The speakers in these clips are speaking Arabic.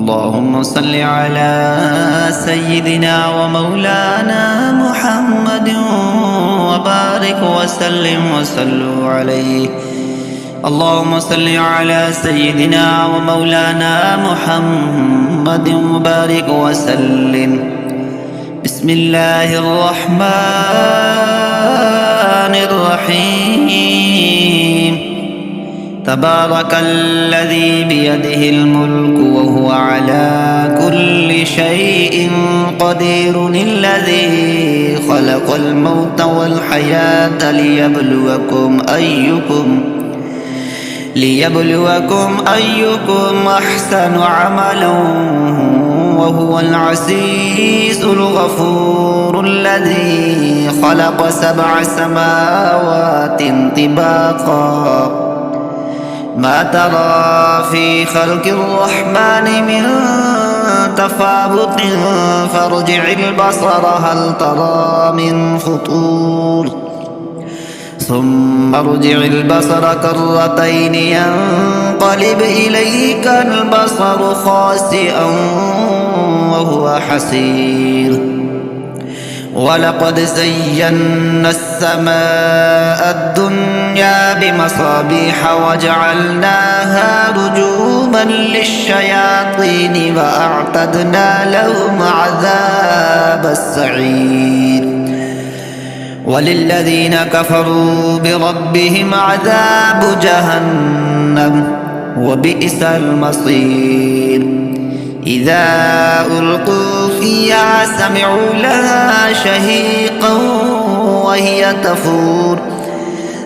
اللهم صل على سيدنا ومولانا محمد وبارك وسلم وصلوا عليه. اللهم صل على سيدنا ومولانا محمد وبارك وسلم. بسم الله الرحمن الرحيم. تبارك الذي بيده الملك وهو على كل شيء قدير، الذي خلق الموت والحياة ليبلوكم أيكم أحسن عملا، وهو العزيز الغفور، الذي خلق 7 سماوات طباقا، ما ترى في خلق الرحمن من تفاوت، فارجع البصر هل ترى من فطور، ثم ارجع البصر كرتين ينقلب إليك البصر خاسئا وهو حسير. ولقد زينا السماء الدنيا بمصابيح وجعلناها رجوما للشياطين وأعتدنا لهم عذاب السعير. وللذين كفروا بربهم عذاب جهنم وبئس المصير. إذا ألقوا فيها سمعوا لها شهيقا وهي تفور،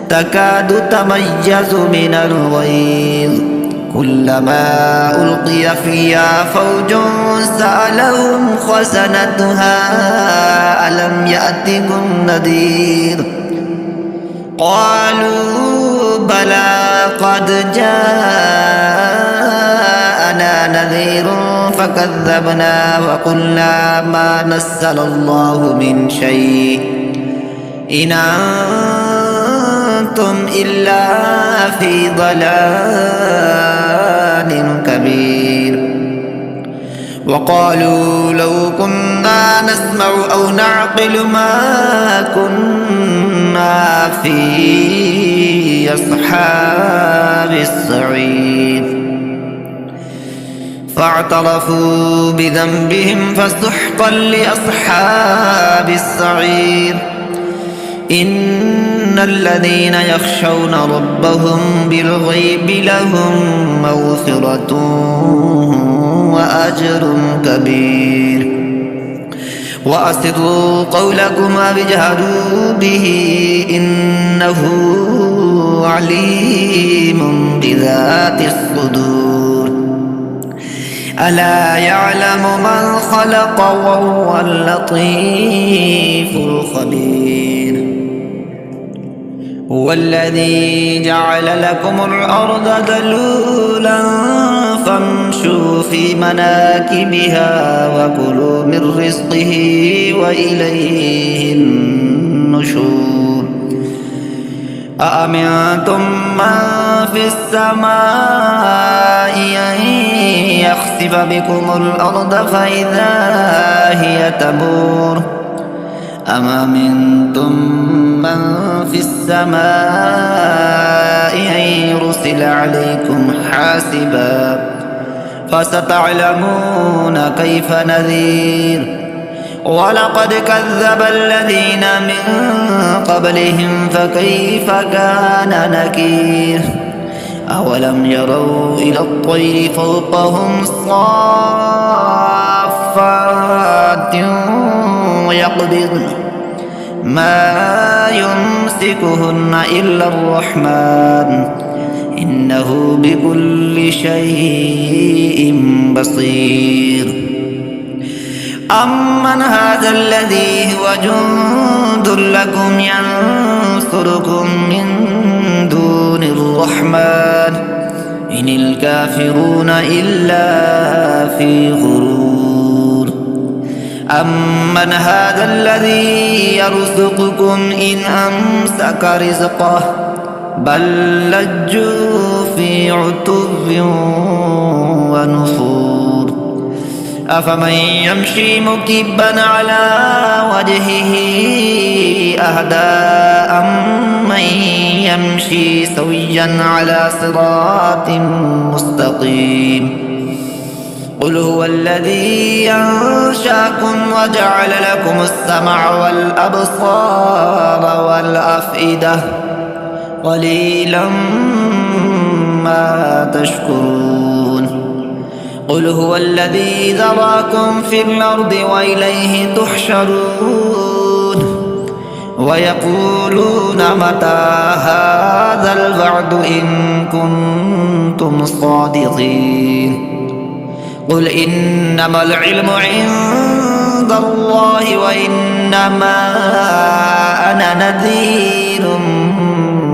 تكاد تميز من الغيظ، كلما ألقي فيها فوج سألهم خزنتها ألم يأتكم نذير، قالوا بلى قد جاءنا نذير فكذبنا وقلنا ما نزل الله من شيء إن أنتم إلا في ضلال كبير. وقالوا لو كنا نسمع أو نعقل ما كنا في أصحاب السعير. فاعترفوا بذنبهم فسحقا لأصحاب السعير. إن الذين يخشون ربهم بالغيب لهم مغفرة وأجر كبير. وأسروا قولكم واجهروا به إنه عليم بذات الصدور. ألا يعلم من خلق وهو اللطيف الخبير. هو الذي جعل لكم الأرض ذلولا فامشوا في مناكبها وكلوا من رزقه وإليه النشور. أأمنتم من في السماء أن يخسف بكم الأرض فإذا هي تمور، أم أمنتم من في السماء أن يرسل عليكم حاسبا، فستعلمون كيف نذير. ولقد كذب الذين من قبلهم فكيف كان نكير. أولم يروا إلى الطير فوقهم صافات ويقبضن ما يمسكهن إلا الرحمن إنه بكل شيء بصير. أمن هذا الذي هو جند لكم ينصركم من دون الرحمن إن الكافرون إلا في غرور. أمن هذا الذي يرزقكم إن أمسك رزقه بل لجوا في عتب ونفور. أفمن يمشي مكبا على وجهه أهدى أمن يمشي سويا على صراط مستقيم قل هو الذي ينشأكم وجعل لكم السمع والأبصار والأفئدة قليلا ما تشكرون قل هو الذي ذراكم في الأرض وإليه تحشرون ويقولون متى هذا الوعد إن كنتم صادقين قل إنما العلم عند الله وإنما أنا نذير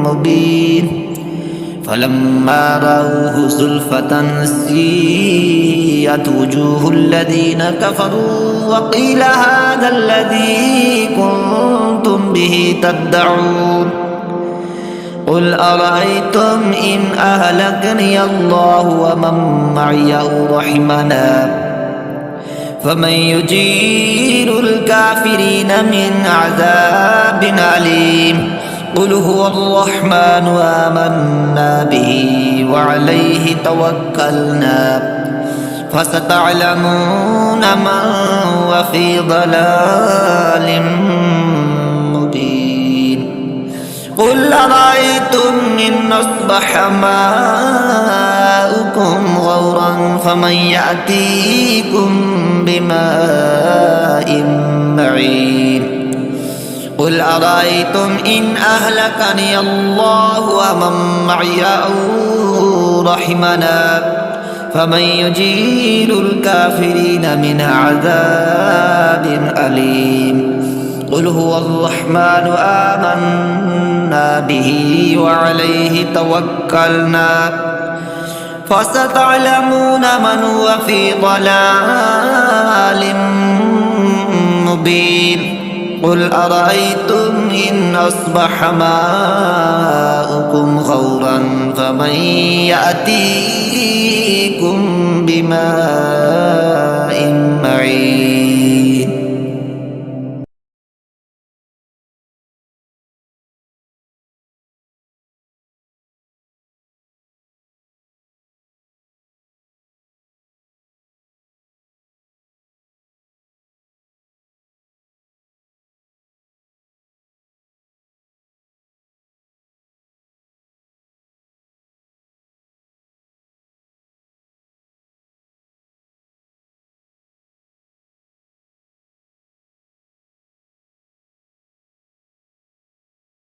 مبين فلما رأوه زلفة سيئت وجوه الذين كفروا وقيل هذا الذي كنتم به تدعون قل أرأيتم إن أهلكني الله ومن معي أو رحمنا فمن يجير الكافرين من عذاب أليم قل هو الرحمن آمنا به وعليه توكلنا فستعلمون من هو في ضلال مبين قل أرأيتم إن أصبح ماؤكم غورا فمن يأتيكم بماء معين قل أرأيتم إن أهلكني الله ومن معي أو رحمنا فمن يجير الكافرين من عذاب أليم قل هو الرحمن آمنا به وعليه توكلنا فستعلمون من هو في ضلال مبين قل أرأيتم إن أصبح ماؤكم غورا فمن يأتيكم بماء